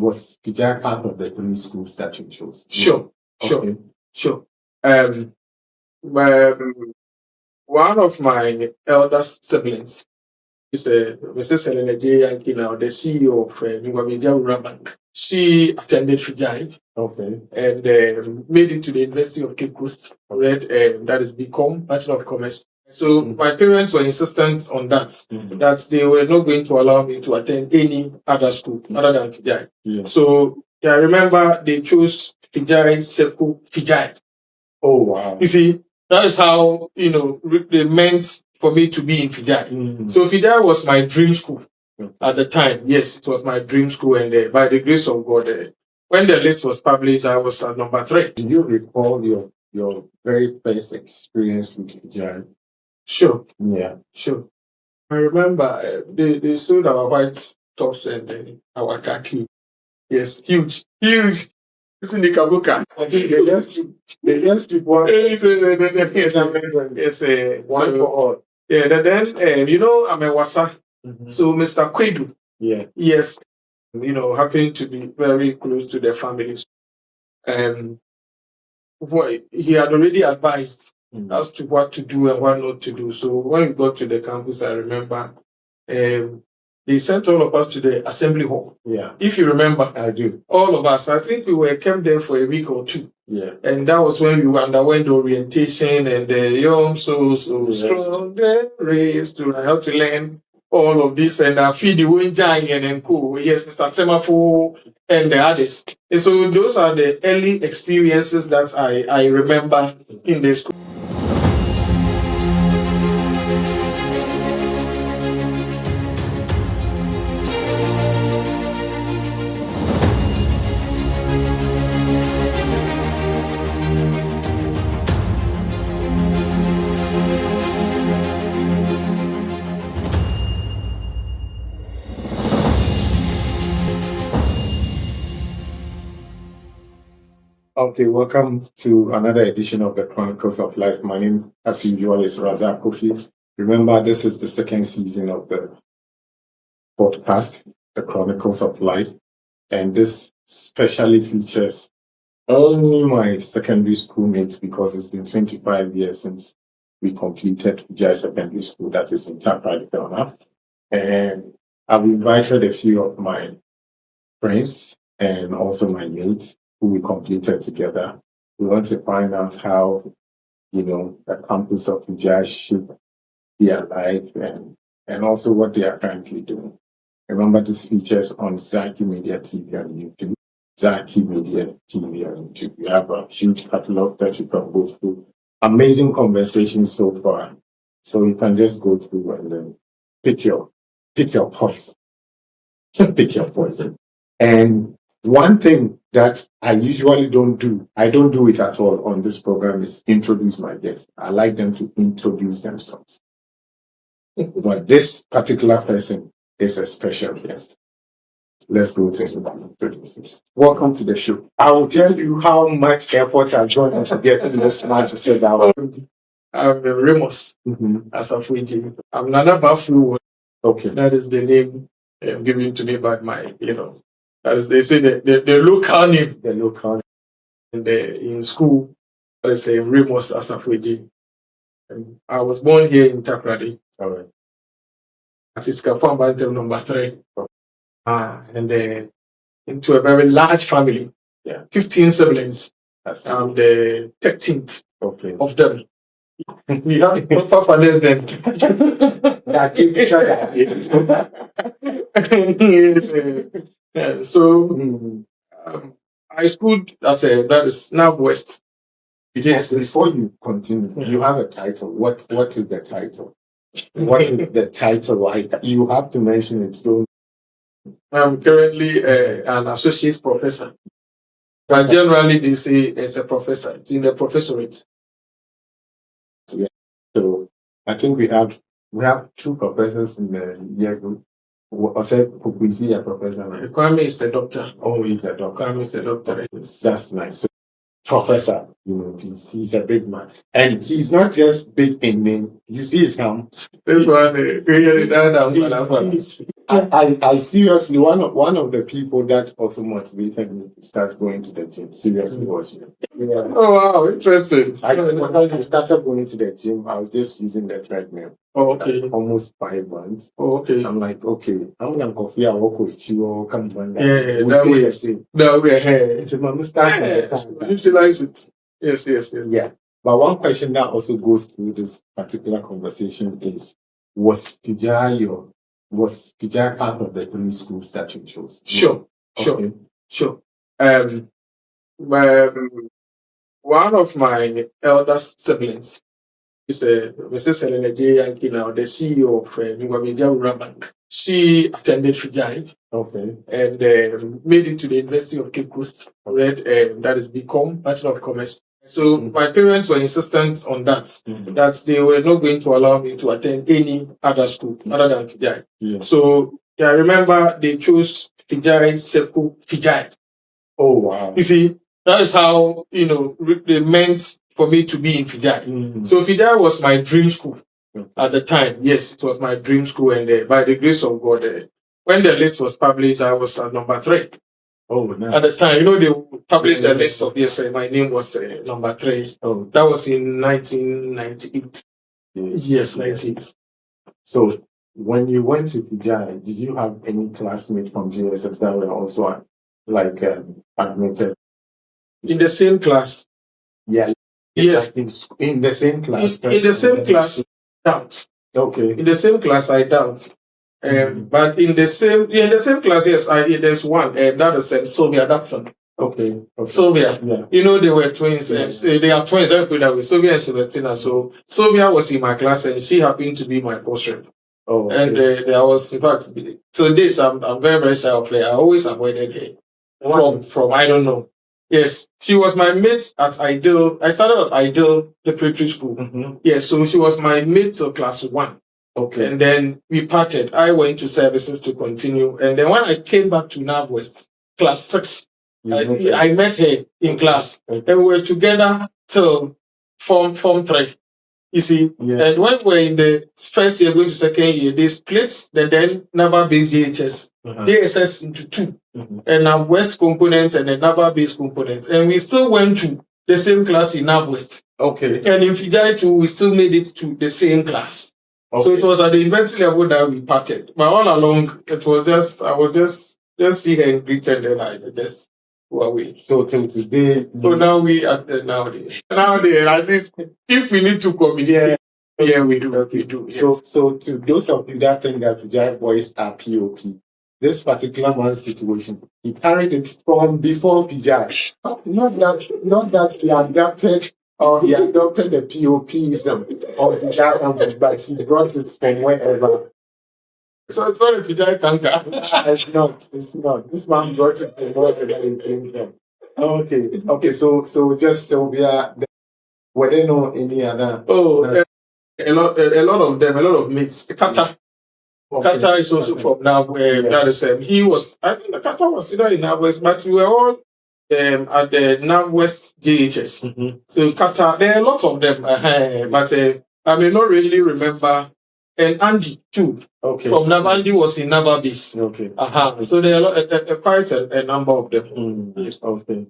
was Fijai part of the three schools that you chose? Sure. Um, one of my elder siblings is Mrs. Helena J. Yankee, now the CEO of Nwamedia Rural Bank. She attended Fijai. Okay. And made it to the University of Cape Coast, read that is BCom, Bachelor of Commerce. So my parents were insistent on that, that they were not going to allow me to attend any other school other than Fijai. Yeah. So I remember they chose Fijai. Oh, wow. You see, that is how, they meant for me to be in Fijai. So Fijai was my dream school at the time. Yes, it was my dream school. And by the grace of God, when the list was published, I was at number 3. Do you recall your very first experience with Fijai? Sure. Yeah. Sure. I remember they sold our white tops and our khaki. Yes, huge. It's in the Kabuka. I think they just keep one. Yes, One for all. Yeah, then I'm a Wasa. So Mr. Kwedu. Yeah. Yes. Happening to be very close to the family. He had already advised as to what to do and what not to do. So when we got to the campus, I remember they sent all of us to the assembly hall. Yeah. If you remember. I do. All of us. I think we were kept there for a week or 2. Yeah. And that was when we underwent the orientation and the young souls strong the race to help to learn all of this and feed the Winjang and Co. Yes, Mr. Semafo and the others. And so those are the early experiences that I remember in the school. Okay, welcome to another edition of the Chronicles of Life. My name, as usual, is Asafo. Remember, this is the second season of the podcast, the Chronicles of Life, and this specially features only my secondary school mates because it's been 25 years since we completed Fijai Secondary School, that is in Takrady. And I've invited a few of my friends and also my mates who we completed together. We want to find out how, the campus of Fijai shaped their life and also what they are currently doing. Remember, this features on Zaki Media TV on YouTube. Zaki Media TV on YouTube. We have a huge catalog that you can go through. Amazing conversations so far. So you can just go through and then pick your points. Pick your points. And one thing that I usually don't do, I don't do it at all on this program, is introduce my guests. I like them to introduce themselves. But this particular person is a special guest. Let's go to introduce. Welcome to the show. I will tell you how much effort I've gone into getting this man to sit down. I'm Ramos Asado-Adjei. I'm Nana Bafu. Okay. That is the name given to me by my, as they say, the local name. The local name. And in school, I say Ramos Asado-Adjei. I was born here in Takrady. All right. At Iskafan Bantel number 3. And into a very large family. Yeah. 15 siblings. I'm the 13th of them. We have proper fathers then. So I schooled at that is now West. Yes, before you continue, you have a title. What is the title? What is the title like? You have to mention it. So I'm currently an associate professor. But generally they say it's a professor. It's in the professorate. Yeah. So I think we have 2 professors in the year group. I said Pukwisi a professor. Kwame is a doctor. Oh, he's a doctor. Kwame is a doctor. That's nice. So, professor, he's a big man. And he's not just big in name. You see his hands. This one, I seriously, one of the people that also motivated me to start going to the gym, seriously, was you. Yeah. Oh, wow, interesting. When I started going to the gym, I was just using the treadmill. Oh, okay. Like almost 5 months. Oh, okay. I'm like, okay, I'm gonna coffee. I walk with you. Come on, Yeah, we that pay way. the same. That way, hey. So I'm starting. Utilize it. Yes. Yeah. But one question that also goes through this particular conversation is, was Fijai part of the 3 schools that you chose? Sure. One of my elder siblings is Mrs. Asado-Adjei now, the CEO of Rural Bank. She attended Fijai. Okay. And made it to the University of Cape Coast, read that is BCom, Bachelor of Commerce. So my parents were insistent on that, that they were not going to allow me to attend any other school other than Fijai. Yeah. So I remember they chose Fijai. Oh, wow. You see, that is how, they meant for me to be in Fijai. So Fijai was my dream school at the time. Yes, it was my dream school. And by the grace of God, when the list was published, I was at number 3. Oh, nice. At the time, they published the list of, my name was number 3. Oh. That was in 1998. Yes, 98. So when you went to Fijai, did you have any classmates from JSS that were also admitted? In the same class? Yeah. Yes. In the same class? In the same class, doubt. Okay. In the same class, I doubt. But in the same class, yes, there's one, that is Sylvia Datson. Okay. Sylvia, yeah. They were twins. They are twins. Don't put that way. Sylvia and Celestina. So Sylvia was in my class, and she happened to be my post-rep. Oh, okay. And there was, in fact, to date, I'm very, very shy of her. I always avoided her from I don't know. Yes, she was my mate at Ideal. I started at Ideal Preparatory School. Yes, so she was my mate till class 1. Okay. And then we parted. I went to services to continue. And then when I came back to Northwest, class 6, I met her in class. And we were together till form 3. You see, and when we were in the first year going to second year, they split the then naval-based JHS, JSS into 2, and Northwest component and the naval-based component. And we still went to the same class in Northwest. Okay. And in Fijai too, we still made it to the same class. Okay. So it was at the university level that we parted. But all along, it was I would just see her and greet her, and then I just go away. So till today. So now we at the nowadays. Nowadays, at least if we need to communicate, we do. Okay. We do. Yes. So to those of you that think that Fijai boys are POP, this particular man's situation, he carried it from before Fijai. Not that he adapted. Or he adopted the POPism of Fijai, but he brought it from wherever. So it's not a Fijai kanka. It's not. This man brought it from wherever he came from. Okay. So just Sylvia, were there no any other? Oh, a lot of them, a lot of mates. Kata. Okay. Kata is also from now. That is he was. I think the Kata was either in Northwest, but we were all at the Northwest JHS. So Kata, there are a lot of them, but I may not really remember. And Andy too. Okay. From Nava, Andy was in Nava base. Okay. So there are quite a number of them. Yes. Okay.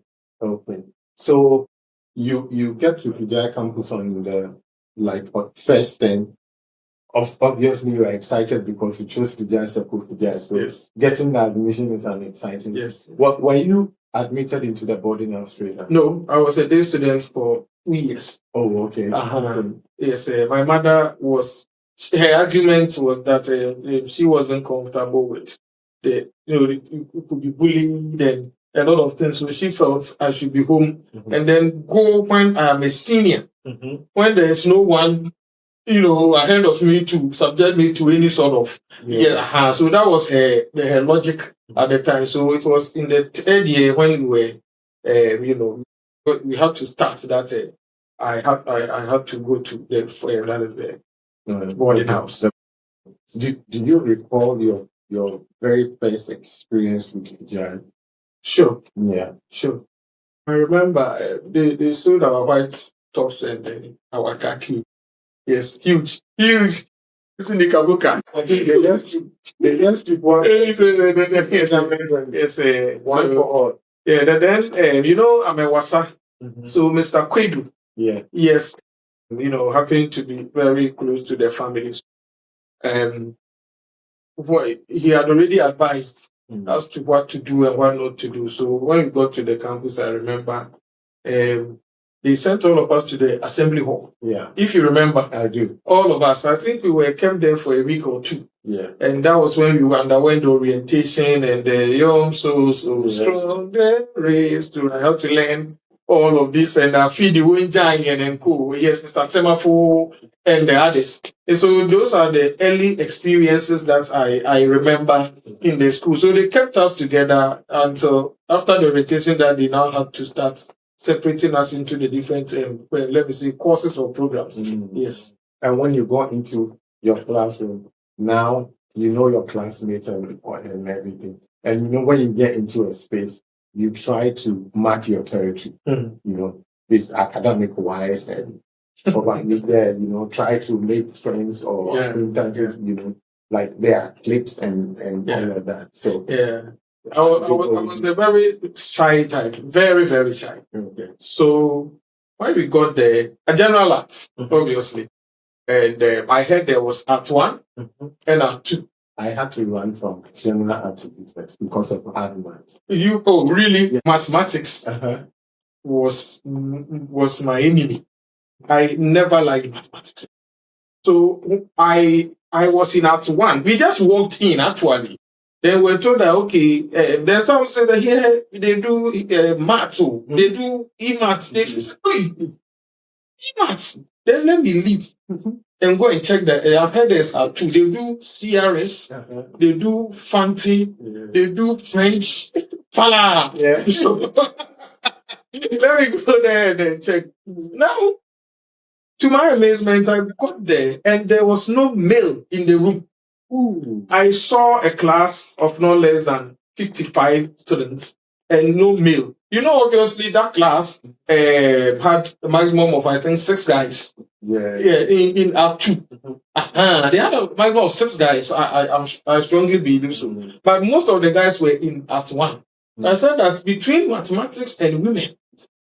So you get to Fijai campus on the first then. Obviously, you are excited because you chose Fijai Fijai. So yes. Getting the admission is an exciting. Yes. What were you admitted into the boarding house straight? No, I was a day student for 2 years. Oh, okay. Yes, my mother was. Her argument was that she wasn't comfortable with you could be bullied and a lot of things. So she felt I should be home and then go when I am a senior. When there is no one, ahead of me to subject me to any sort of So that was her logic at the time. So it was in the 3rd year when we were, we had to start that. I had to go to the boarding house. Do you recall your very first experience with Fijai? Sure. Yeah. Sure. I remember they sold our white tops and our khaki. Yes, huge. in the Kabuka. I think they just keep one. Yes, One for all. yeah, then you know, I'm a Wasa. So Mr. Kwedu, Yeah. yes, you know, happened to be very close to the families. He had already advised as to what to do and what not to do. So when we got to the campus, I remember they sent all of us to the assembly hall. Yeah. If you remember. I do. All of us. I think we were kept there for a week or two. Yeah. And that was when we underwent orientation and the young souls strong raised to help to learn all of this and Fijai Secondary and co. Yes, Mr. Asafo and the others. And so those are the early experiences that I remember in the school. So they kept us together until after the orientation that they now had to start separating us into the different, let me say, courses or programs. Yes. And when you go into your classroom, now you know your classmates and everything. And you know, when you get into a space, you try to mark your territory. You know, this academic wise and probably there, you know, try to make friends or acquaintances, you know, like there are cliques and all of that. So I was a very shy type, very, very shy. Okay. So when we got there, a general art, obviously. And I heard there was Art 1 and Art 2. I had to run from general art to business because of hard math. Really? Yeah. Mathematics was my enemy. I never liked mathematics. So I was in Art 1. We just walked in, actually. Then we're told that, okay, there's some say that here they do maths, they do e-maths. They do e-maths. Then let me leave and go and check that. I've heard there's Art 2. They do CRS, they do Fanti, they do French. Fala. Yeah. So, let me go there and check. Now, to my amazement, I got there and there was no male in the room. I saw a class of no less than 55 students and no male. You know, obviously that class had a maximum of, I think, 6 guys. In Art 2. They had a maximum of 6 guys. I strongly believe so. But most of the guys were in Art 1. I said that between mathematics and women,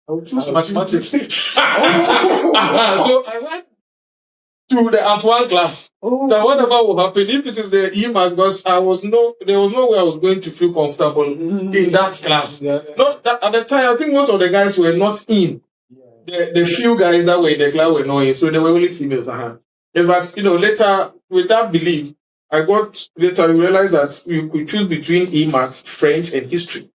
I would choose mathematics. So I went to the Art 1 class. That whatever will happen, if it is the EMA, because there was no way I was going to feel comfortable in that class. Not that, at the time, I think most of the guys were not in. The few guys that were in the class were not in, so they were only females. But you know, later with that belief, later we realized that you could choose between E-Maths, French, and history.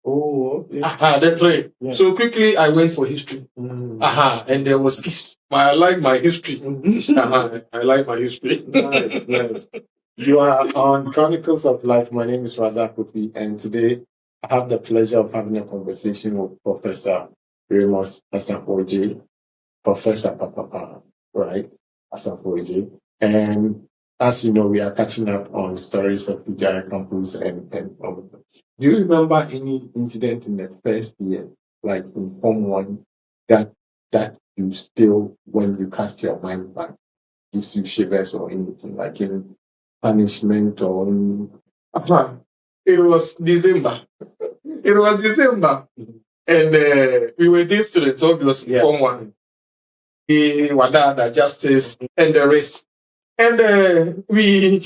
The 3. Yeah. So quickly I went for history. And there was peace. I like my history. I like my history. Nice. You are on Chronicles of Life. My name is Asafo, and today I have the pleasure of having a conversation with Professor Ramos Asado-Adjei, Professor Papa, right? Asafo-Adjei. And as you know, we are catching up on stories of Fijai campus and do you remember any incident in the first year, like in Form 1, that you still, when you cast your mind back, gives you shivers or anything, like in punishment or It was December. And we were day students, obviously, Form 1. The Wadada, Justice, and the rest. And we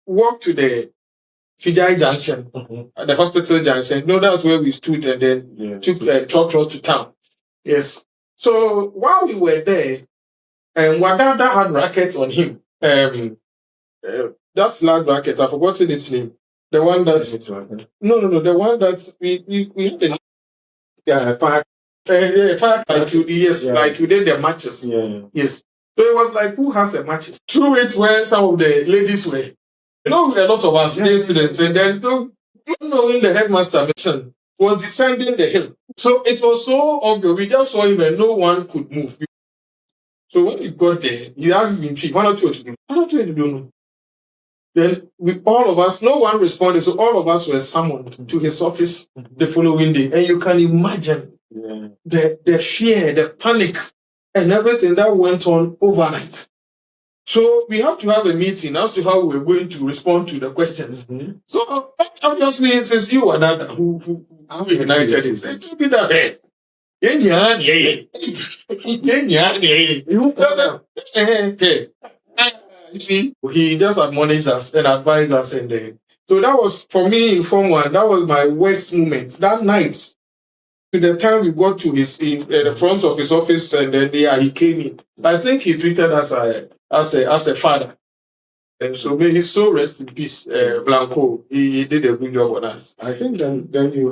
walked to the Fijai Junction, at the hospital junction. No, that's where we stood and then took the truck cross to town. Yes. So while we were there, Wadada had rackets on him. That's large racket. I've forgotten its name. The one that's no. The one that we had fire. Like you did the matches. Yes. So it was like, who has the matches? Through it where some of the ladies were. You know, a lot of our students, and then not knowing the headmaster was descending the hill. So it was so obvious. We just saw him and no one could move. So when we got there, he asked me, "One or two to do? One or two to do?" Then all of us, no one responded. So all of us were summoned to his office the following day. And you can imagine the fear, the panic, and everything that went on overnight. So we have to have a meeting as to how we're going to respond to the questions. So obviously it is you and I who ignited it. It will be that. Hey, you see, he just admonished us and advised us, and so that was for me in Form 1. That was my worst moment that night. To the time we got to his in the front of his office, and then he came in. I think he treated us as a father. And so may his soul rest in peace, Blanco. He did a good job on us. I think then you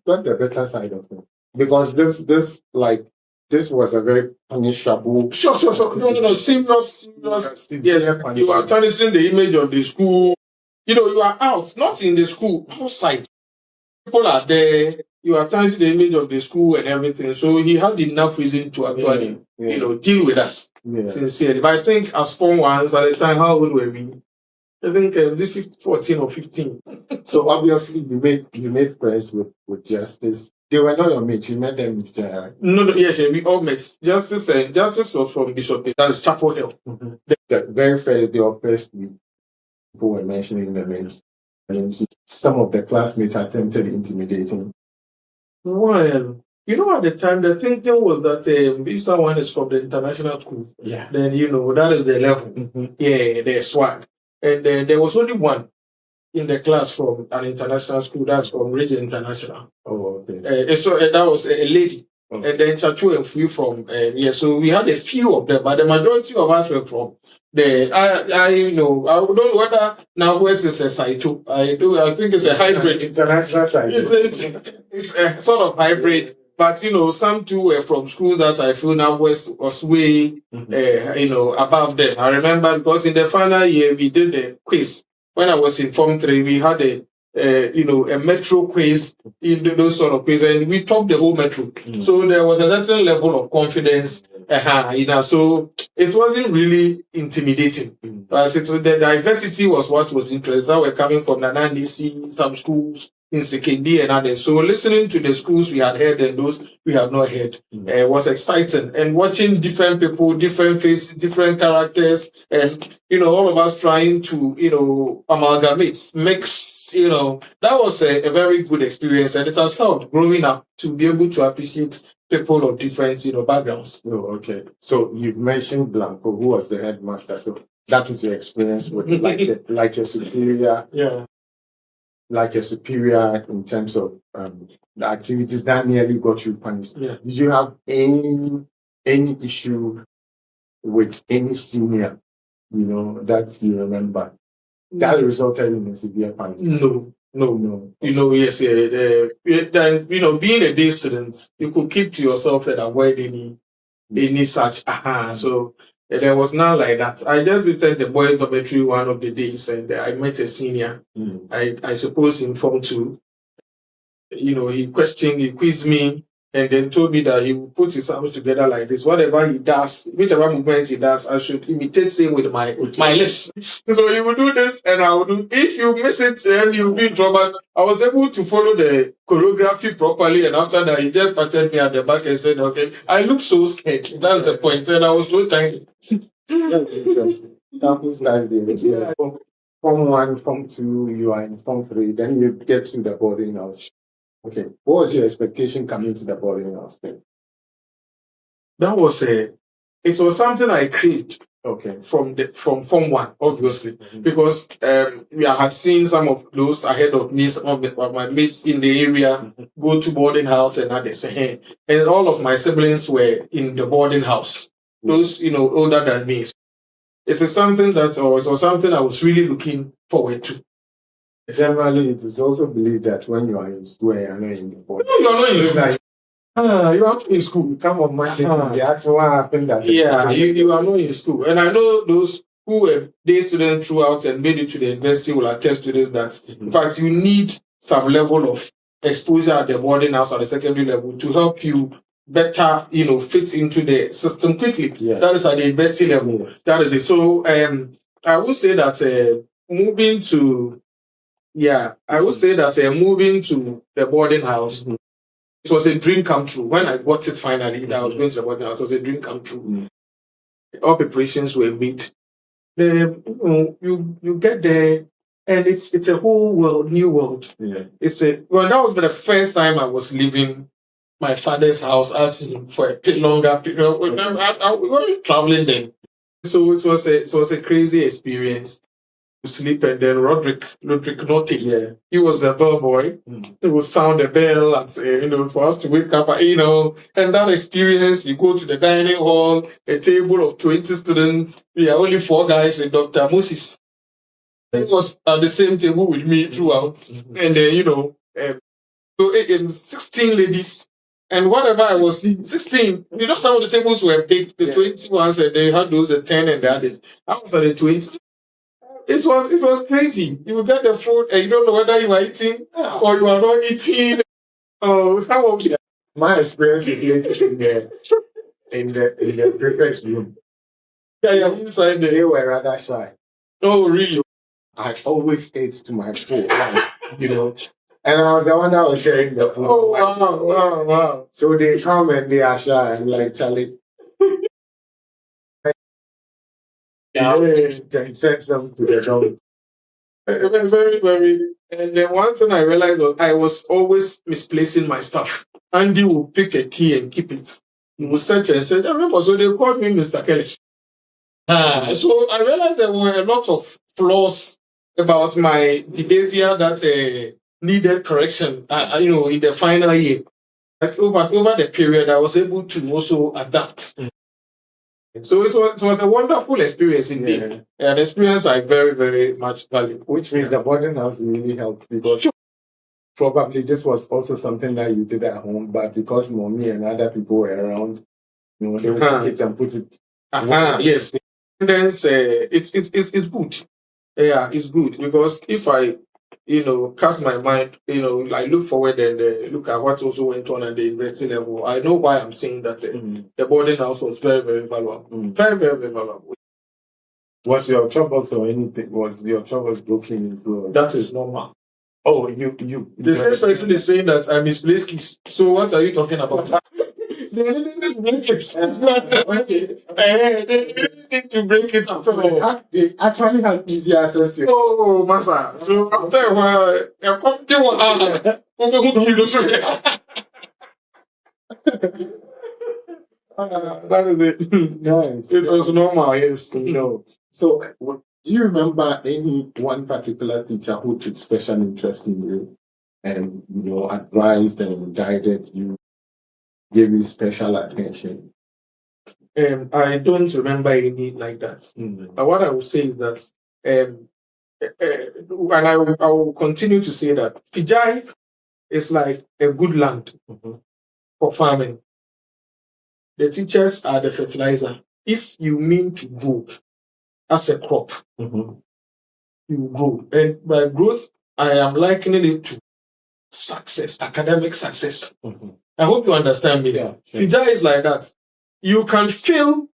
got the better side of it, because this was a very punishable. Sure. No, serious. Yes, you are tarnishing the image of the school. You are out, not in the school, outside. People are there. You are tarnishing the image of the school and everything. So he had enough reason to actually, deal with us sincerely. But I think as Form 1s at the time, how old were we? I think 14 or 15. So obviously you made friends with Justice. They were not your mates. You met them in Fijai. No, yes, we all met. Justice was from Bishop. That is Chapel Hill. The very first day of first week, people were mentioning the names. And some of the classmates attempted intimidating. Well, at the time, the thinking was that if someone is from the international school, then that is the level. Yeah, the swag. And there was only one in the class from an international school. That's from Region International. Oh, okay. So that was a lady. And then Chachu and Free from so we had a few of them, but the majority of us were from I don't know whether now West is a Saito. I think it's a hybrid. International Saito. It's a sort of hybrid. But some two were from schools that I feel now West was way above them. I remember because in the final year we did the quiz. When I was in Form 3, we had a metro quiz, those sort of quiz, and we topped the whole metro. So there was a certain level of confidence. So it wasn't really intimidating, but the diversity was what was interesting. We're coming from Nanandisi, some schools in Sekindi and others. So listening to the schools we had heard and those we have not heard was exciting. And watching different people, different faces, different characters, and all of us trying to amalgamate, mix. That was a very good experience, and it has helped growing up to be able to appreciate people of different backgrounds. Oh, okay. So you mentioned Blanco, who was the headmaster. So that is your experience with like a superior. Yeah. Like a superior in terms of the activities that nearly got you punished. Yeah. Did you have any issue with any senior, that you remember that resulted in a severe punishment? No. Yes, then being a day student, you could keep to yourself and avoid any such. So there was none like that. I just visited the boys' dormitory one of the days, and I met a senior. I suppose in Form 2. He quizzed me, and then told me that he would put his arms together like this. Whatever he does, whichever movement he does, I should imitate same with my lips. So he would do this, and I would do. If you miss it, then you'll be in trouble. I was able to follow the choreography properly, and after that, he just patted me at the back and said, "Okay." I looked so scared. That's the point, and I was so tiny. That's interesting. That was like Form 1, Form 2, you are in Form 3, then you get to the boarding house. Okay, what was your expectation coming to the boarding house then? That was it was something I craved. Okay. From Form 1, obviously, because we had seen some of those ahead of me, some of my mates in the area go to boarding house and others, and all of my siblings were in the boarding house. Those older than me. It was something I was really looking forward to. Generally, it is also believed that when you are in school, you are not in the boarding. No, you are not in school. You are not in school. You come on Monday, you ask what happened. You are not in school. And I know those who were day students throughout and made it to the university will attest to this, that in fact you need some level of exposure at the boarding house at the secondary level to help you better, fit into the system quickly. Yeah. That is at the university level. Yeah. That is it. So I would say that moving to the boarding house, it was a dream come true. When I got it finally, that I was going to the boarding house, it was a dream come true. All preparations were made. you get there, and it's a whole world, new world. Yeah. That was the first time I was leaving my father's house as in for a bit longer period. We were traveling then, so it was a crazy experience to sleep. And then Roderick Notti, he was the bellboy. He would sound the bell and say, for us to wake up, and that experience, you go to the dining hall, a table of 20 students, we are only 4 guys with Dr. Moses. He was at the same table with me throughout. And then, so 16 ladies. And whatever I was 16, some of the tables were big, the 20 ones, and they had those, the 10 and the others. I was at the 20. It was crazy. You will get the food and you don't know whether you are eating or you are not eating. Some of my experience with ladies in the prefect's room. Yeah, inside there. They were rather shy. Oh, really? So I always ate to my food, and I was the one that was sharing the food. Oh, wow. So they come and they are shy. I'm like, Charlie. Send some to the dog. Very, very. And then one thing I realized was I was always misplacing my stuff. Andy will pick a key and keep it. He will search and say, I remember, so they called me Mr. Kelly. So I realized there were a lot of flaws about my behavior that needed correction, in the final year. Like over the period, I was able to also adapt. So it was a wonderful experience indeed. An experience I very, very much value. Which means the boarding house really helped because probably this was also something that you did at home, but because mommy and other people were around, they would take it and put it. Yes. And then it's good. Yeah, it's good because if I cast my mind, I look forward and look at what also went on at the university level. I know why I'm saying that the boarding house was very, very valuable. Very, very, very valuable. Was your troubles or anything? Was your troubles broken into? That is normal. Oh, you. The same person is saying that I misplaced keys. So what are you talking about? They didn't break it. They didn't need to break it at all. They actually have easy access to it. Oh, Masa. So after a while, that is it. Nice. It was normal, yes. So, do you remember any one particular teacher who took special interest in you and advised and guided you, gave you special attention? I don't remember any like that. But what I will say is that, and I will continue to say that Fijai is like a good land for farming. The teachers are the fertilizer. If you mean to grow as a crop, you grow. And by growth, I am likening it to success, academic success. I hope you understand me. Yeah, sure. Fijai is like that. You can feel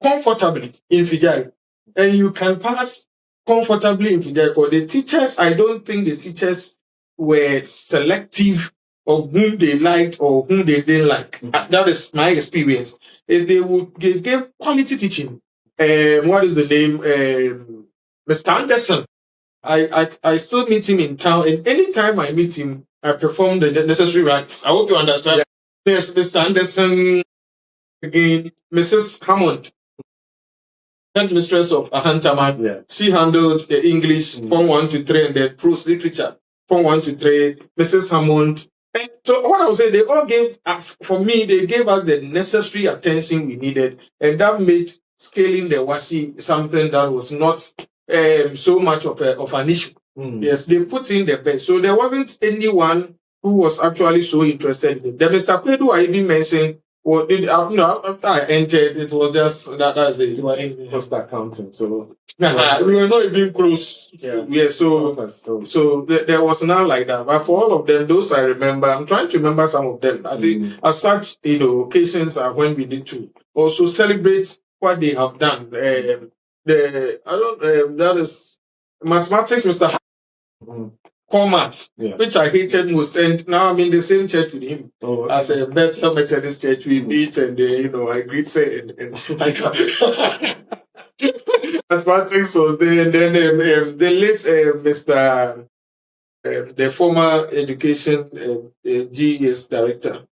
comfortably in Fijai, and you can pass comfortably in Fijai. But the teachers, I don't think the teachers were selective of whom they liked or whom they didn't like. That is my experience. If they gave quality teaching. What is the name? Mr. Anderson. I still meet him in town, and anytime I meet him, I perform the necessary rites. I hope you understand. Yes, Mr. Anderson. Again, Mrs. Hammond, head mistress of Ahantaman. She handled the English from 1 to 3 and the prose literature from 1 to 3. Mrs. Hammond. And so what I would say, they all gave, for me, they gave us the necessary attention we needed, and that made scaling the WASI something that was not so much of an issue. Yes, they put in the best. So there wasn't anyone who was actually so interested in it. The Mr. Pedro I even mentioned, after I entered, it was just that's it. You were in Cost accounting, so we were not even close. Yeah, so there was none like that. But for all of them, those I remember, I'm trying to remember some of them. I think as such, occasions are when we need to also celebrate what they have done. That is mathematics, Mr. Format, which I hated most, and now I'm in the same church with him at a Bethel Methodist church. We meet, and I greet say, and I Mathematics was there, and then the late Mr. The former education GES director,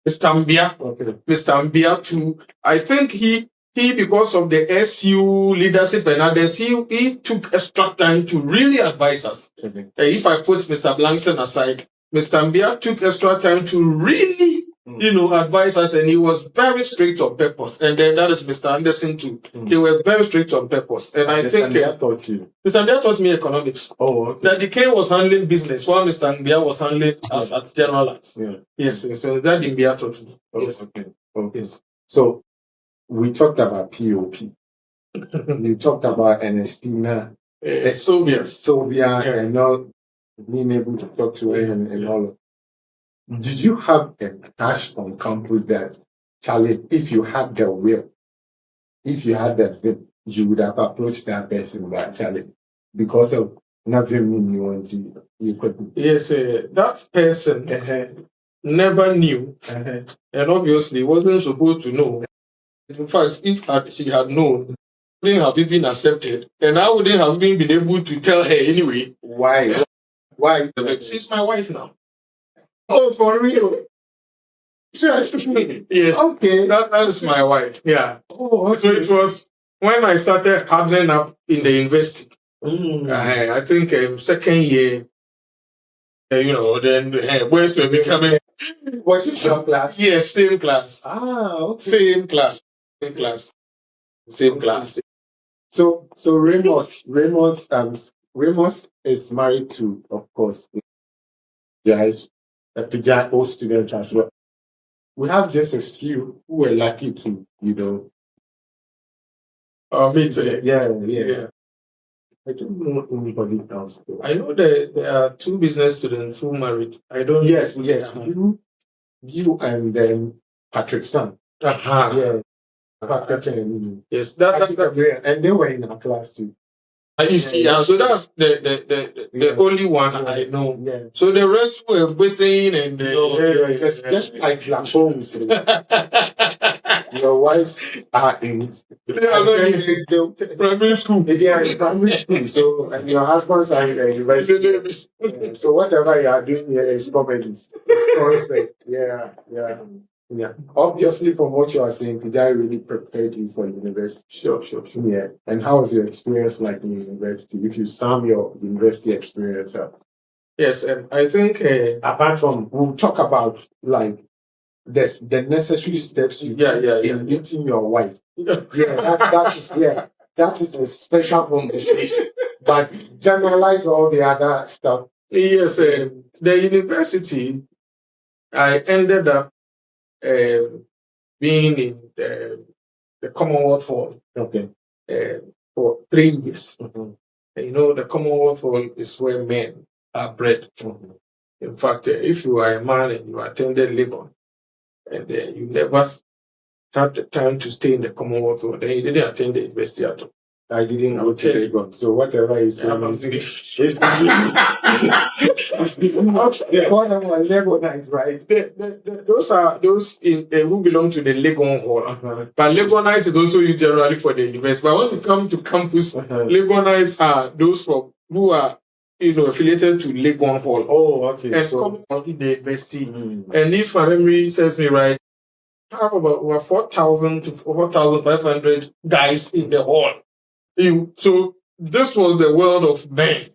Mr. Mbia. Okay. Mr. Mbia too. I think he because of the SU leadership and others, he took extra time to really advise us. Okay. If I put Mr. Blankson aside, Mr. Mbia took extra time to really, advise us, and he was very strict on purpose. And then that is Mr. Anderson too. They were very strict on purpose. And I think Mbia taught you. Mr. Mbia taught me economics. Oh, okay. That the K was handling business while Mr. Mbia was handling us at general arts. Yeah. Yes, so that Mbia taught me. Oh, Yes. Okay. So we talked about POP. We talked about Ernestina, Sylvia, and all being able to talk to her and all. Did you have a crush on campus that, Charlie, if you had the will, if you had the will, you would have approached that person by Charlie because of nothing you want to you could. Yes, that person never knew, and obviously wasn't supposed to know. In fact, if she had known, wouldn't have even accepted, and I wouldn't have even been able to tell her anyway. Why? Why? She's my wife now. Oh, for real? Yes. Okay. That is my wife. Yeah. Oh, okay. So it was when I started hardening up in the university. I think second year, then boys were becoming. Was this your class? Yes, same class. Okay. Same class. So Ramos is married to, of course, Fijai student as well. We have just a few who were lucky to, meet. Yeah. I don't know anybody else. I know that there are two business students who married. I don't. Yes. You and then Patrick's son. Yeah. Patrick and yes, that's and they were in our class too. You see, so that's the only one I know. Yeah. So the rest were whistling and just like Lampons. Your wives are in primary school. They are in primary school, so and your husbands are in the university. So whatever you are doing here is comedy. It's constant. Yeah. Obviously, from what you are saying, Fijai really prepared you for university. Sure. Yeah. And how was your experience like in university? If you sum your university experience up. Yes, and I think apart from we'll talk about like the necessary steps you take in meeting your wife. That is a special conversation. But generalize all the other stuff. Yes, the university, I ended up being in the Commonwealth Hall for 3 years. And, the Commonwealth Hall is where men are bred. In fact, if you are a man and you attended Legon, and you never had the time to stay in the Commonwealth Hall, then you didn't attend the university at all. I didn't go to Legon, so whatever is they call them Legonites, right? Those are those who belong to the Legon Hall. But Legonites is also used generally for the university. But when you come to campus, Legonites are those who are affiliated to Legon Hall. Oh, okay. And come out in the university. And if my memory serves me right, have about over 4,000 to 4,500 guys in the hall. So this was the world of men.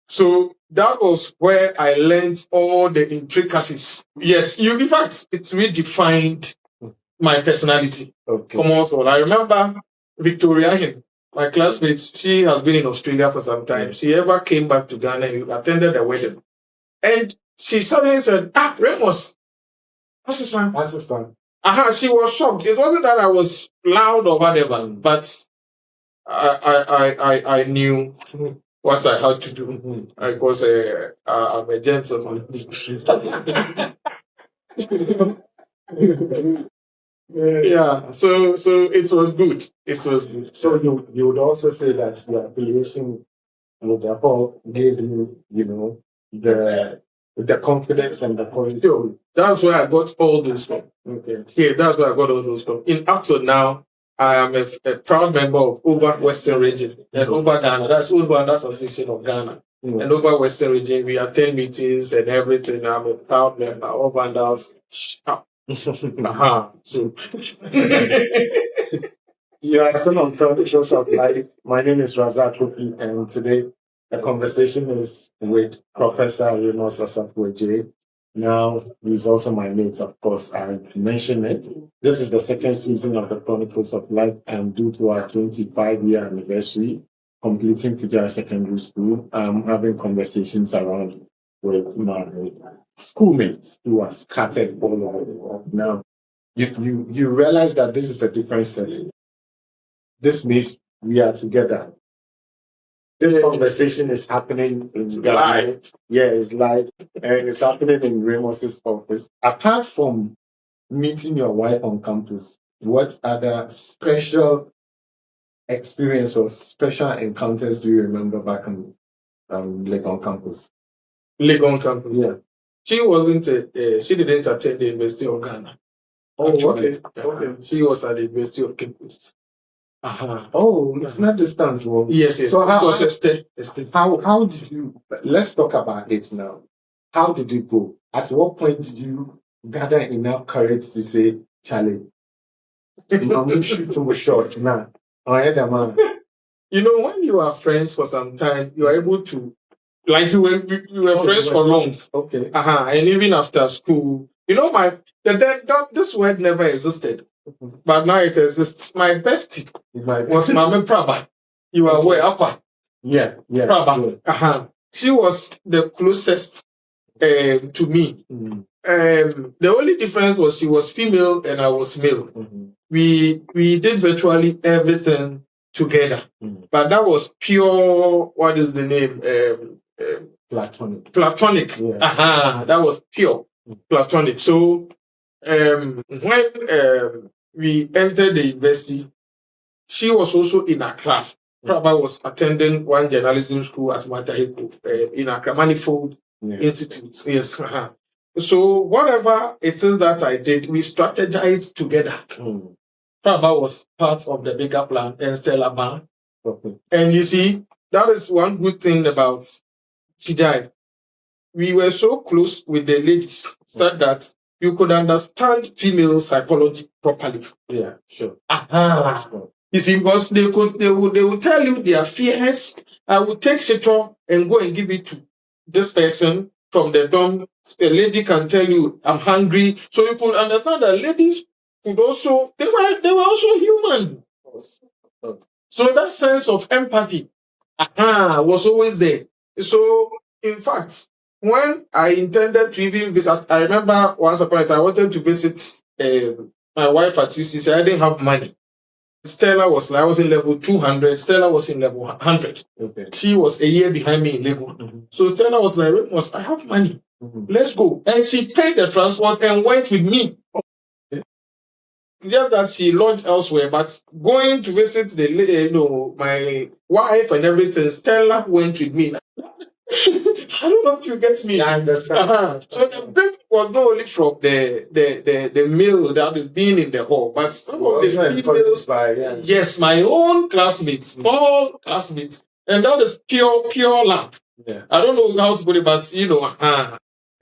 So that was where I learned all the intricacies. Yes, in fact, it redefined my personality. Okay. I remember Victoria, my classmate, she has been in Australia for some time. She ever came back to Ghana and attended the wedding. And she suddenly said, Ramos, what's the son? She was shocked. It wasn't that I was loud or whatever, but I knew what I had to do. Because I'm a gentleman. Yeah, so it was good. So you would also say that the affiliation with the hall gave you, the confidence and the point. That's where I got all those from. Okay. Yeah, that's where I got all those from. In up to now, I am a proud member of OBA Western Region and OBA Ghana. That's OBA Association of Ghana. And OBA Western Region, we attend meetings and everything. I'm a proud member of OBA. So You are still on Chronicles of Life. My name is Asafo, and today the conversation is with Professor Ramos Asado-Adjei. Now, he's also my mate, of course. I mentioned it. This is the second season of the Chronicles of Life, and due to our 25-year anniversary, completing Fijai Secondary School, I'm having conversations around with my schoolmates who are scattered all over the world. Now, you realize that this is a different setting. This means we are together. This conversation is happening in live. Yeah, it's live. And it's happening in Ramos's office. Apart from meeting your wife on campus, what other special experience or special encounters do you remember back on Legon campus? Legon campus. Yeah. She didn't attend the University of Ghana. Oh, okay. She was at the University of Cape Coast. Oh, it's not distance. Well. Yes. So how did you? Let's talk about it now. How did you go? At what point did you gather enough courage to say, Charlie, I'm shoot from a shot now? Man. When you are friends for some time, you are able to, like we were friends for long. Okay. And even after school, this word never existed. But now it exists. My bestie was Mama Praba. You are aware, Aqua. Yeah. Praba. She was the closest to me. The only difference was she was female and I was male. We did virtually everything together. But that was pure, what is the name? Platonic. Yeah. That was pure platonic. So when we entered the university, she was also in Accra. Prabha was attending one journalism school at Mataheko in Accra, Manifold Institute. Yes. So whatever it is that I did, we strategized together. Prabha was part of the bigger plan and Stella Ban. And you see, that is one good thing about Fijai. We were so close with the ladies, said that you could understand female psychology properly. Yeah, sure. You see, because they would tell you their fears. I would take Citron and go and give it to this person from the dorm. A lady can tell you, I'm hungry. So you could understand that ladies could also, they were also human. So that sense of empathy was always there. So in fact, when I intended to even visit, I remember once upon a time I wanted to visit my wife at UCC. I didn't have money. Stella was I was in level 200. Stella was in level 100. Okay. She was a year behind me in level. So Stella was like, I have money. Let's go. And she paid the transport and went with me. Just that she lodged elsewhere, but going to visit my wife and everything, Stella went with me. I don't know if you get me. I understand. So the bill was not only from the male that is being in the hall, but some of the females. Yes, my own classmates, all classmates, and that is pure love. Yeah. I don't know how to put it, but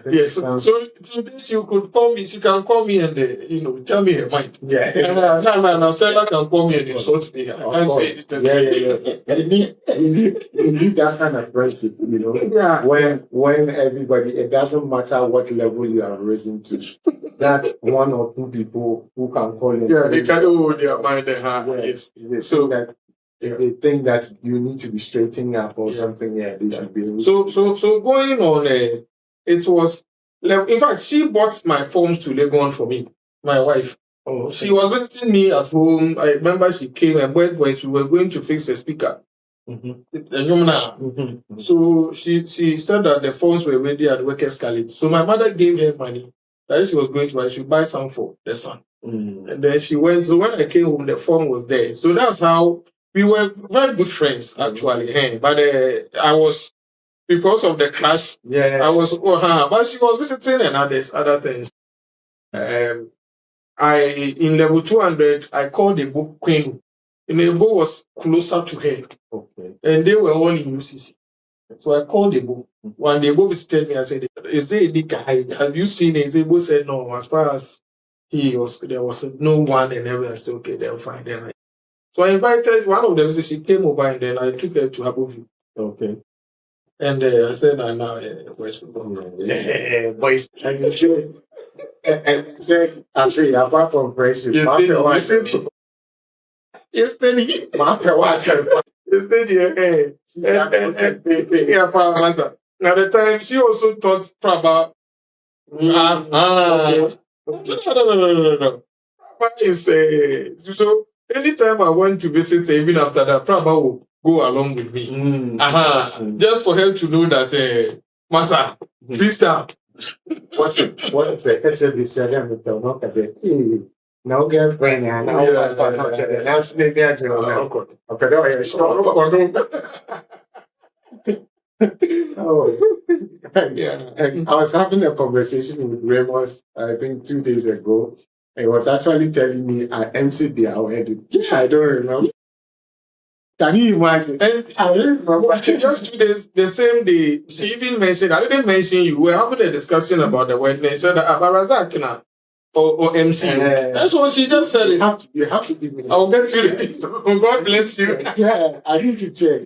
yes. So this you could call me. She can call me and tell me her mind. Yeah. No. Stella can call me and insult me. I can't say it. Yeah. You need that kind of friendship, Yeah. When everybody, it doesn't matter what level you are risen to. That's one or two people who can call you. Yeah, they can hold their mind. Yes. So that if they think that you need to be straightening up or something, they should be. So going on. It was, in fact, she bought my phones to Legon for me, my wife. Oh, okay. She was visiting me at home. I remember she came and when we were going to fix the speaker. So she said that the phones were ready at Workers' College. So my mother gave her money that she was going to buy. She should buy some for the son. And then she went. So when I came home, the phone was there. So that's how we were very good friends, actually. But I was, because of the clash, I was, but she was visiting and other things. in level 200, I called the book Queen. And the book was closer to her. Okay. And they were all in UCC. So I called the book. When the book visited me, I said, "Is there any guy? Have you seen it?" The book said, "No. As far as he was, there was no one." And everyone said, "Okay, they'll find them." So I invited one of them. So she came over, and then I took her to Abuvi. Okay. And I said, "I now West football." Yeah, boys. And said, I say, apart from friendship, yesterday, at the time, she also taught Prabha. No. Prabha is so anytime I went to visit her, even after that, Prabha will go along with me. Just for her to know that, Masa, Krista. What's it? No girlfriend, and now I was having a conversation with Ramos, I think 2 days ago. He was actually telling me I emceed their wedding. I don't remember. Can you imagine? And I don't remember. Just 2 days, the same day, she even mentioned, I didn't mention you. We were having a discussion about the wedding. She said, Abarazak or MC. That's what she just said. You have to give me. I'll get you. God bless you. Yeah, I need to check.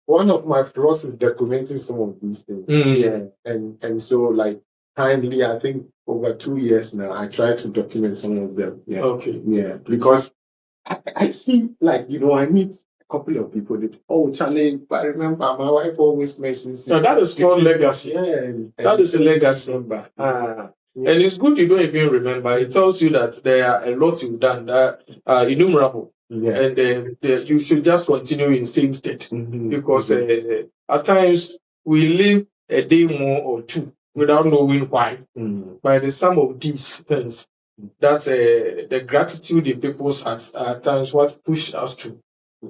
One of my flaws is documenting some of these things. Yeah, and so like kindly, I think over 2 years now, I try to document some of them. Yeah. Okay. Yeah, because I see like I meet a couple of people that Charlie, I remember my wife always mentions. So that is called legacy. Yeah, that is a legacy. And it's good you don't even remember. It tells you that there are a lot you've done that are innumerable. Yeah. And you should just continue in the same state. Because at times we live a day more or two without knowing why. By the sum of these things, that the gratitude in people's hearts are at times what push us to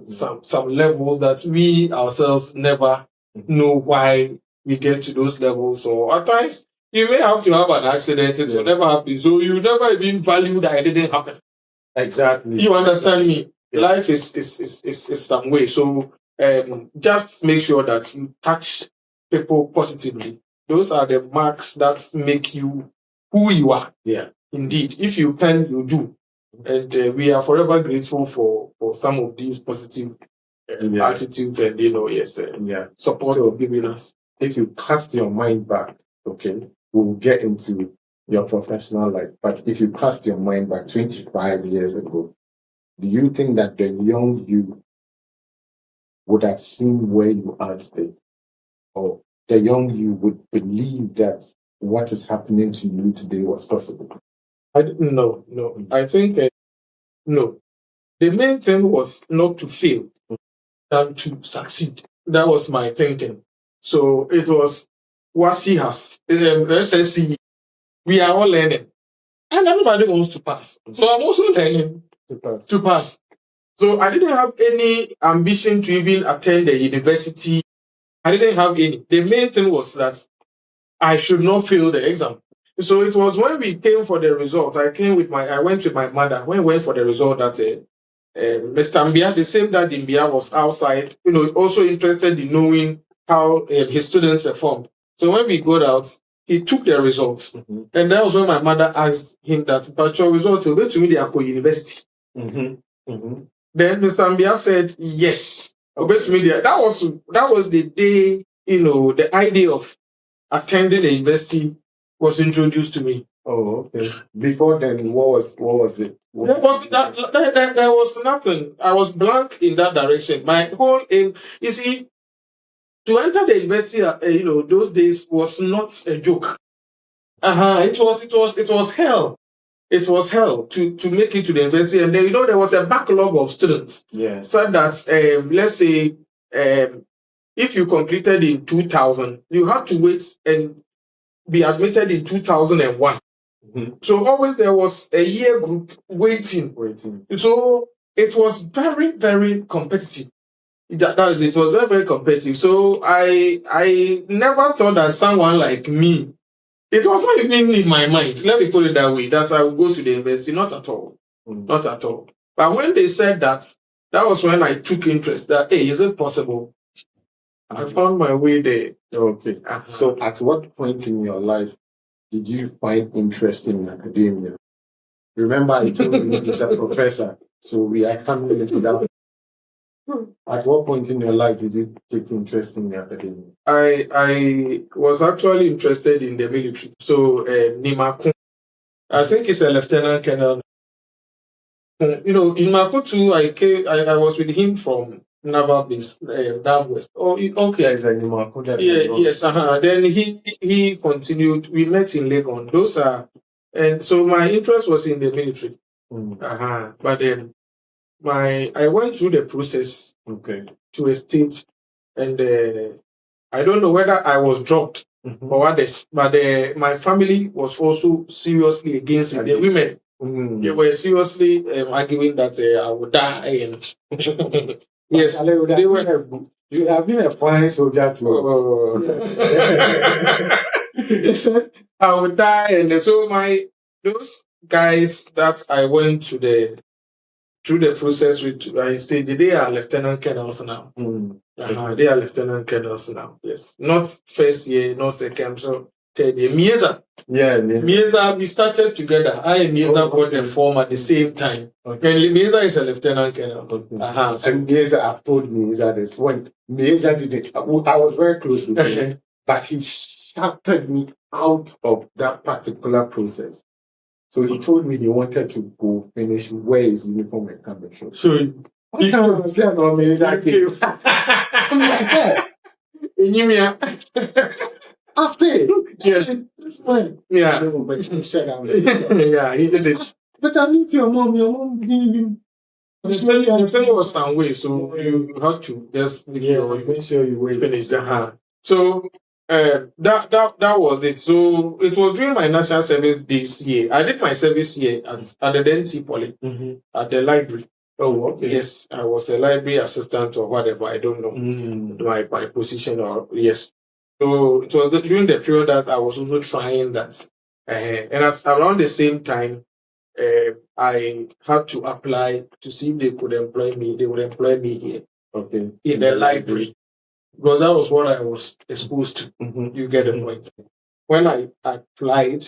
some levels that we ourselves never know why we get to those levels. Or at times you may have to have an accident, it will never happen. So you never even value that it didn't happen. Exactly. You understand me? Yeah. Life is some way. So just make sure that you touch people positively. Those are the marks that make you who you are. Yeah. Indeed. If you can, you do. And we are forever grateful for some of these positive attitudes and support you're giving us. If you cast your mind back, okay, we'll get into your professional life. But if you cast your mind back 25 years ago, do you think that the young you would have seen where you are today? Or the young you would believe that what is happening to you today was possible? No. I think no. The main thing was not to fail than to succeed. That was my thinking. So it was what she has. SSC, we are all learning. And everybody wants to pass. So I'm also learning to pass. So I didn't have any ambition to even attend the university. I didn't have any. The main thing was that I should not fail the exam. So it was when we came for the results. I went with my mother. When we went for the result, that Mr. Mbia, the same that Mbia was outside, also interested in knowing how his students performed. So when we got out, he took the results. And that was when my mother asked him that, but your results will go to me the university. Then Mr. Mbia said, yes. That was the day, the idea of attending the university was introduced to me. Oh, okay. Before then, what was it? There was nothing. I was blank in that direction. My whole aim, you see, to enter the university, those days was not a joke. It was hell. It was hell to make it to the university, and then there was a backlog of students. Yeah. So that let's say if you completed in 2000, you had to wait and be admitted in 2001. So always there was a year group waiting. So it was very, very competitive. That is, it was very, very competitive. So I never thought that someone like me It was not even in my mind, let me put it that way, that I would go to the university. Not at all. Not at all. But when they said that, that was when I took interest that, hey, is it possible? I found my way there. Okay. So at what point in your life did you find interest in academia? Remember, I told you he's a professor, so we are coming into that. At what point in your life did you take interest in academia? I was actually interested in the military. So Nimakun, I think it's a lieutenant colonel. You know, in Makutu, I was with him from Naval Base, down west. Oh, okay. Yes. Then he continued. We met in Legon. Those are, and so my interest was in the military. But then I went through the process. To a stage, and I don't know whether I was dropped or others, but my family was also seriously against it. The women. They were seriously arguing that I would die. And yes, they were. You have been a fine soldier too. They said I would die, and so those guys that I went through the process with, I stayed. They are lieutenant colonels now. They are lieutenant colonels now. Yes, not first year, not second, so third year. Mieza, we started together. I and Mieza got the form at the same time. And Mieza is a lieutenant colonel. And Mieza, I've told Mieza this. When Mieza did it, I was very close with him, but he shouted me out of that particular process. So he told me he wanted to go finish wear his uniform and come back. So I can't understand how Mieza came. After yes, it's fine. Yeah. But you shut down. Yeah, he did it. But I meet your mom. Your mom didn't even. The thing was some way, so you have to just make sure you wait. Finish. So that was it. So it was during my national service this year. I did my service year at the DNT Poly at the library. Oh, okay. Yes, I was a library assistant or whatever. I don't know my position or yes. So it was during the period that I was also trying that, and around the same time, I had to apply to see if they could employ me. They would employ me here, in the library, because that was what I was exposed to. You get the point. When I applied,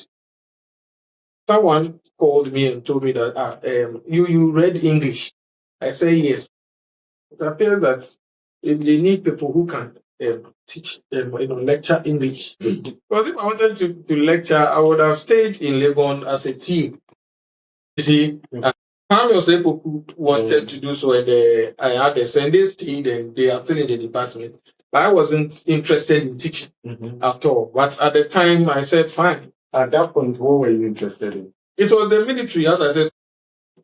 someone called me and told me that you read English. I said yes. It appears that if they need people who can teach lecture English. Because if I wanted to lecture, I would have stayed in Legon as a team. You see, how many people who wanted to do so, and I had a Sunday stayed, and they are still in the department. But I wasn't interested in teaching at all. But at the time, I said, fine. At that point, what were you interested in? It was the military, as I said.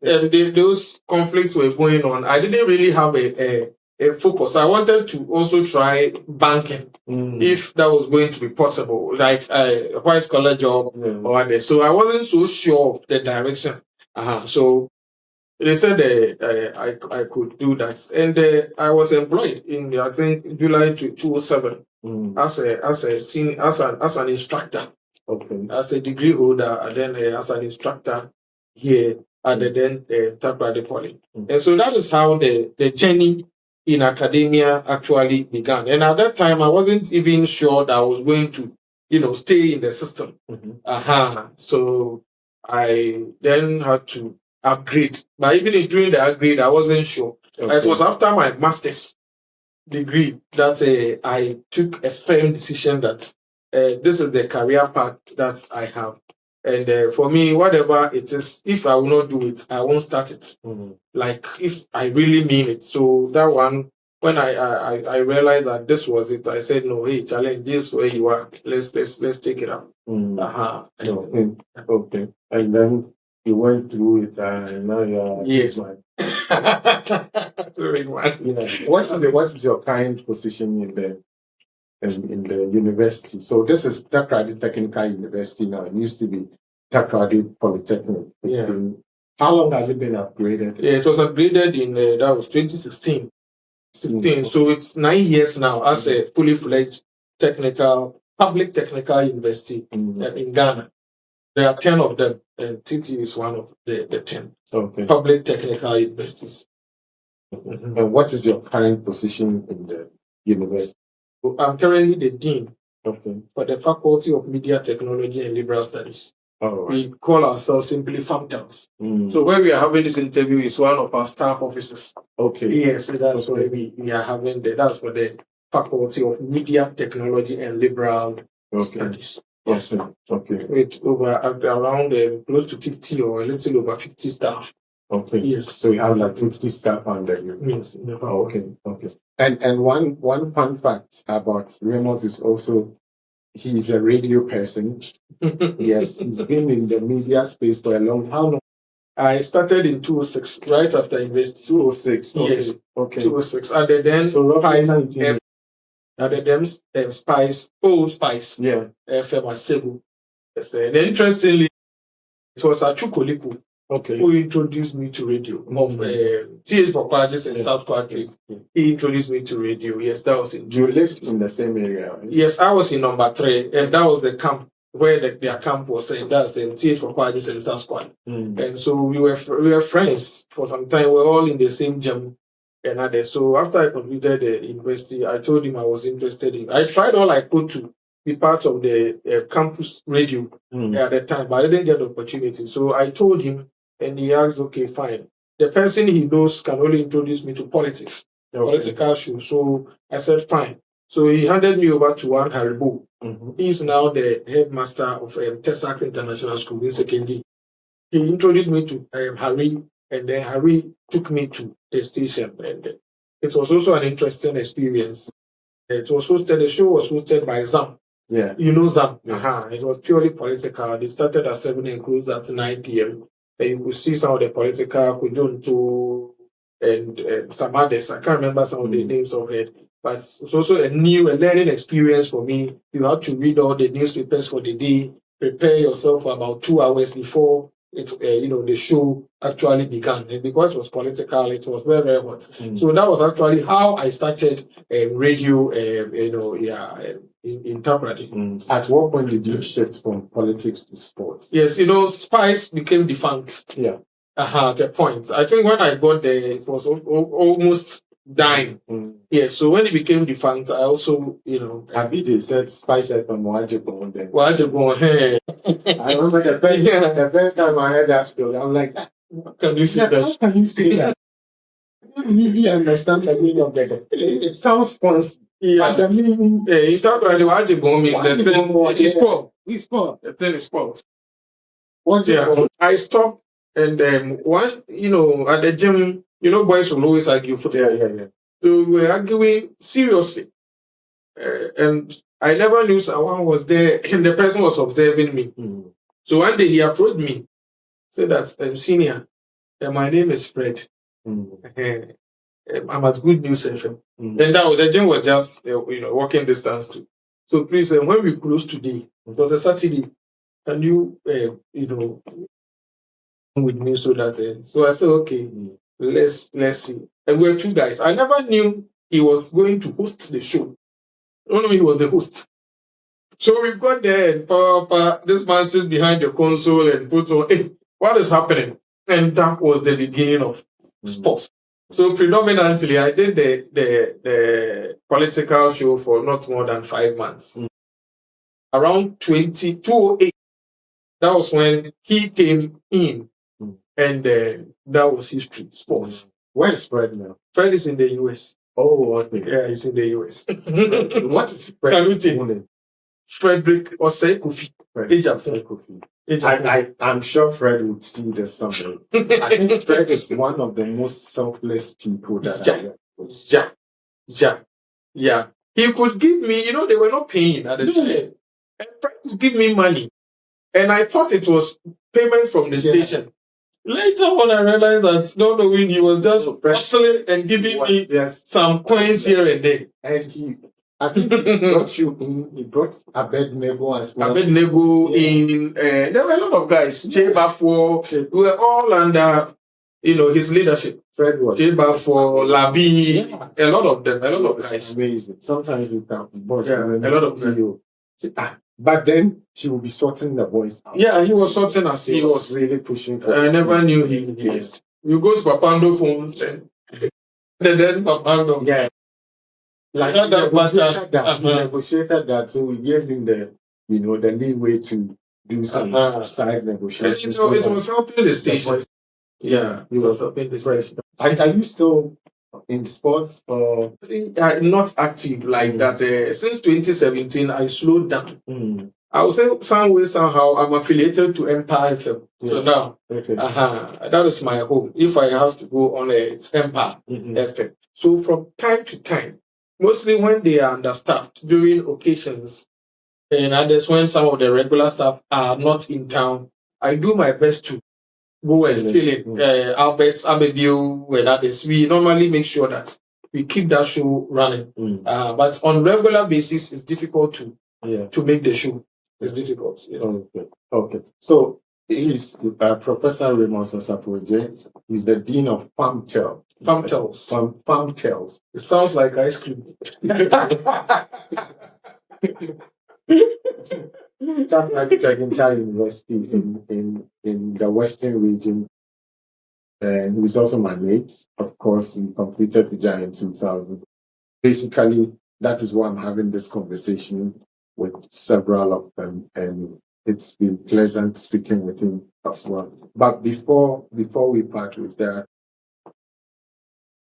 Those conflicts were going on. I didn't really have a focus. I wanted to also try banking if that was going to be possible, like a white collar job or other. So I wasn't so sure of the direction. So they said I could do that, and I was employed in I think July 2007 as an instructor. As a degree holder, and then as an instructor here at the then Takrady Poly. And so that is how the journey in academia actually began. And at that time, I wasn't even sure that I was going to, stay in the system. So I then had to upgrade. But even during the upgrade, I wasn't sure. It was after my master's degree that I took a firm decision that this is the career path that I have. And for me, whatever it is, if I will not do it, I won't start it. Like if I really mean it. So that one, when I realized that this was it, I said, no, hey, challenge this where you are. Let's take it up. Okay. And then you went through it, and now you're yes. What is your current position in the university? So this is Takrady Technical University now. It used to be Takrady Polytechnic. How long has it been upgraded? Yeah, it was upgraded in that was 2016. So it's 9 years now as a fully fledged technical public technical university in Ghana. There are 10 of them, and TT is one of the 10 public technical universities. And what is your current position in the university? I'm currently the dean for the Faculty of Media Technology and Liberal Studies. We call ourselves simply FAMTELS. So where we are having this interview is one of our staff offices. Yes, that's where we are having that's for the Faculty of Media Technology and Liberal Studies. Yes. With over around close to 50 or a little over 50 staff. Yes. So you have like 50 staff under you. Yes. And one fun fact about Ramos is also he's a radio person. Yes, he's been in the media space for a long time. I started in 2006, right after university. 2006. Yes. 2006. And then Spice. Yeah. FM Asafo. Yes. And interestingly, it was Achukoliku who introduced me to radio of TH Propages and South Country. He introduced me to radio. Yes, that was in. You lived in the same area, right? Yes, I was in number 3, and that was the camp where their camp was. That's TH Propages and South Country. And so we were friends for some time. We were all in the same gym. And so after I completed the university, I told him I was interested in. I tried all I could to be part of the campus radio at the time, but I didn't get the opportunity. So I told him, and he asked, okay, fine. The person he knows can only introduce me to politics, political shows. So I said, fine. So he handed me over to one Haribo. He is now the headmaster of Tesak International School in Secondary. He introduced me to Harry, and then Harry took me to the station. And it was also an interesting experience. The show was hosted by Zam. Yeah. You know Zam. It was purely political. They started at 7 and closed at 9 p.m. And you could see some of the political, Kujonto and some others. I can't remember some of the names of it. But it's also a learning experience for me. You have to read all the newspapers for the day, prepare yourself for about 2 hours before the show actually began. And because it was political, it was very, very hot. So that was actually how I started radio, interpreting. At what point did you shift from politics to sports? Yes, Spice became defunct. Yeah. At the point. I think when I got there, it was almost dying. Yeah, so when it became defunct, I also, Abi, they said Spice FM Wajibon then. Wajibon, hey. I remember the first time I heard that story, I'm like, how can you say that? How can you say that? I don't really understand the meaning of that. It sounds fancy. Yeah. But the meaning... You talk about the Wajibon means the thing is sport. It's sport. The thing is sport. I stopped, and one, at the gym, boys will always argue for yeah. So we were arguing seriously. And I never knew someone was there, and the person was observing me. So one day he approached me, said that, senior, my name is Fred. I'm at Good News FM. And the gym was just, walking distance too. So please, when we close today, it was a Saturday, can you, with me so that, so I said, okay, let's see. And we were 2 guys. I never knew he was going to host the show. No, he was the host. So we got there, and this man sits behind the console and puts on, hey, what is happening? And that was the beginning of sports. So predominantly, I did the political show for not more than 5 months. Around 2008, that was when he came in, and that was history, sports. Where is Fred now? Fred is in the US. Oh, okay. Yeah, he's in the US. What is Fred's name? Frederick Osei Kofi. I'm sure Fred would see this somewhere. I think Fred is one of the most selfless people that I know. Yeah. He could give me, they were not paying at the time. And Fred could give me money. And I thought it was payment from the station. Later on, I realized that not knowing he was just hustling and giving me some coins here and there. And I think he brought you in. He brought Abednego as well. Abednego in. There were a lot of guys. Chebafo. We were all under, his leadership. Fred was. Chebafo, Labi. A lot of them. A lot of guys. Amazing. Sometimes you can. A lot of them. But then she will be sorting the boys out. Yeah, he was sorting as he was really pushing for I never knew he yes. You go to Papando phones and then Papando. Yeah. Like he negotiated that, so we gave him the the leeway to do some side negotiations. It was helping the station. Yeah, he was helping the station. Are you still in sports or not active like that? Since 2017, I slowed down. I would say some way somehow I'm affiliated to Empire FM. So now, that is my home. If I have to go on it's Empire FM. So from time to time, mostly when they are understaffed during occasions, and others when some of the regular staff are not in town, I do my best to go and fill in. Albert, Abebio, and others. We normally make sure that we keep that show running. But on regular basis, it's difficult to make the show. It's difficult. Yes. Okay. So he's Professor Ramos Asado-Adjei. He's the Dean of Farm Tales. Farm Tales. It sounds like ice cream. Technical University in the Western region. And he's also my mate. Of course, he completed Fijai in 2000. Basically, that is why I'm having this conversation with several of them, and it's been pleasant speaking with him as well. But before we part with that,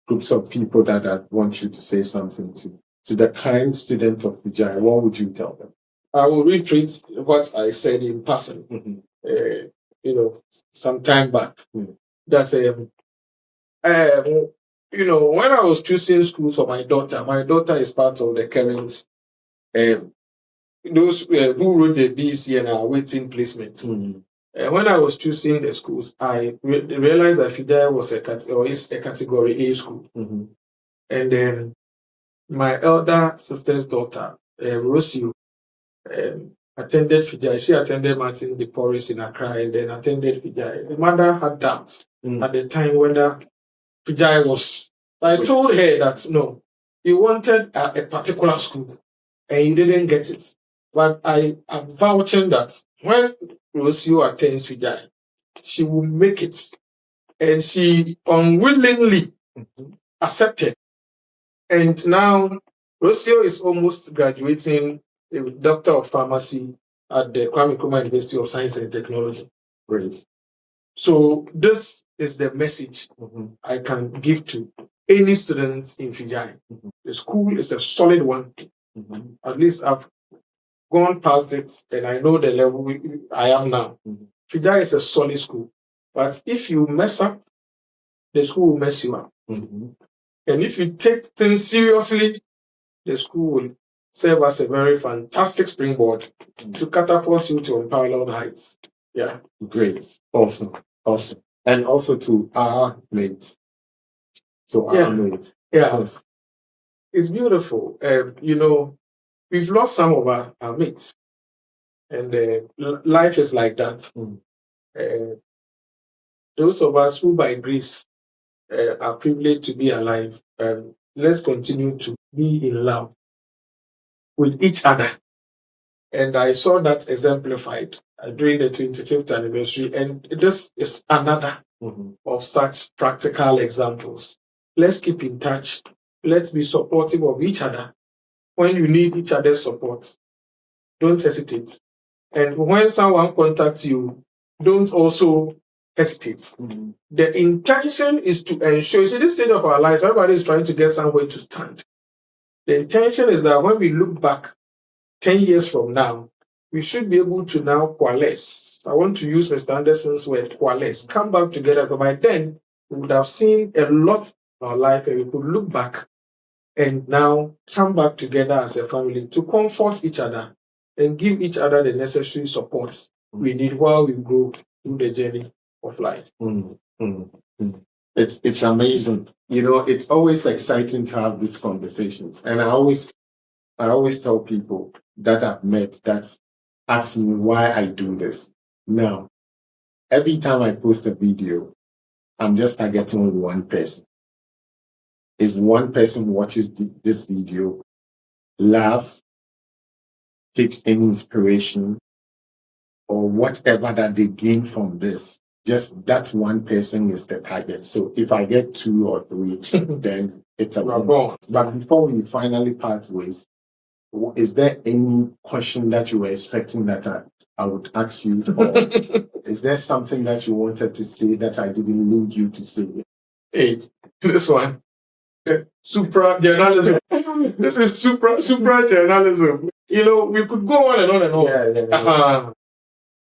groups of people that I want you to say something to the kind student of Fijai, what would you tell them? I will repeat what I said in person, some time back. That when I was choosing schools for my daughter is part of the current those who wrote the BC and are waiting placement. When I was choosing the schools, I realized that Fijai was is a category A school. And then my elder sister's daughter, Rosie, attended Fijai. She attended Martin de Porres in Accra and then attended Fijai. The mother had doubts at the time whether Fijai was. I told her that no, you wanted a particular school and you didn't get it. But I am vouching that when Rosie attends Fijai, she will make it. And she unwillingly accepted. And now Rocio is almost graduating a Doctor of Pharmacy at the Kwame Nkrumah University of Science and Technology. Great. So this is the message I can give to any students in Fijai. The school is a solid one. At least I've gone past it and I know the level I am now. Fijai is a solid school. But if you mess up, the school will mess you up. And if you take things seriously, the school will serve as a very fantastic springboard to catapult you to unparalleled heights. Yeah. Great. Awesome. And also to our mates. Yeah. It's beautiful. We've lost some of our mates. And life is like that. Those of us who by grace are privileged to be alive, let's continue to be in love with each other. And I saw that exemplified during the 25th anniversary. And this is another of such practical examples. Let's keep in touch. Let's be supportive of each other. When you need each other's support, don't hesitate. And when someone contacts you, don't also hesitate. The intention is to ensure, see, this stage of our lives, everybody is trying to get somewhere to stand. The intention is that when we look back 10 years from now, we should be able to now coalesce. I want to use Mr. Anderson's word, coalesce, come back together. But by then, we would have seen a lot in our life and we could look back and now come back together as a family to comfort each other and give each other the necessary support we need while we grow through the journey of life. It's amazing. It's always exciting to have these conversations. And I always tell people that I've met that ask me why I do this. Now, every time I post a video, I'm just targeting one person. If one person watches this video, laughs, takes any inspiration or whatever that they gain from this, just that one person is the target. So if I get 2 or 3, then it's a bonus. But before we finally part ways, is there any question that you were expecting that I would ask you? Or is there something that you wanted to say that I didn't need you to say? Hey, this one. Supra journalism. This is supra journalism. We could go on and on and on.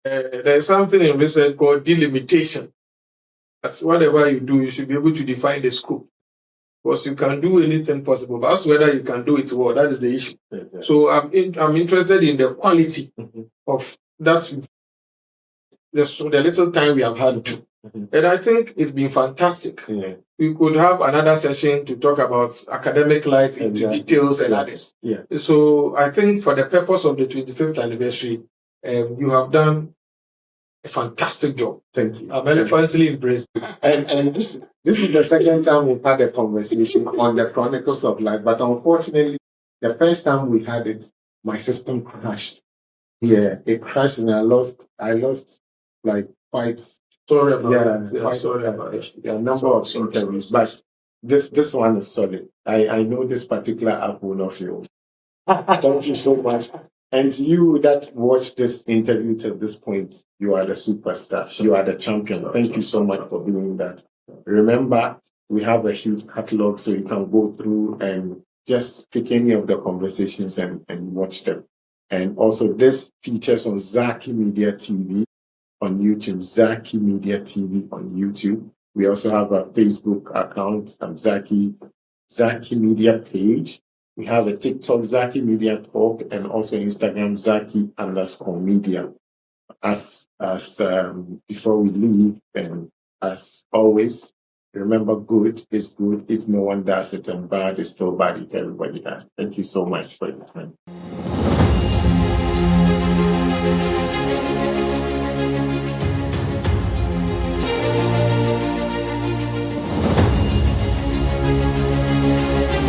There's something in research called delimitation. That's whatever you do, you should be able to define the scope. Because you can do anything possible, but as to whether you can do it well, that is the issue. So I'm interested in the quality of that, the little time we have had. And I think it's been fantastic. We could have another session to talk about academic life into details and others. So I think for the purpose of the 25th anniversary, you have done a fantastic job. Thank you. I'm elephantly impressed. And this is the second time we've had a conversation on the Chronicles of Life, but unfortunately, the first time we had it, my system crashed. Yeah, it crashed, and I lost like quite. Sorry about that. Sorry about it. A number of interviews, but this one is solid. I know this particular app will not fail. Thank you so much. And you that watched this interview to this point, you are the superstar. You are the champion. Thank you so much for doing that. Remember, we have a huge catalog, so you can go through and just pick any of the conversations and watch them. And also, this features on Zaki Media TV on YouTube, Zaki Media TV on YouTube. We also have a Facebook account, Zaki Media page. We have a TikTok, Zaki Media Talk, and also Instagram, Zaki_media. As before we leave, and as always, remember, good is good if no one does it, and bad is still bad if everybody does. Thank you so much for your time.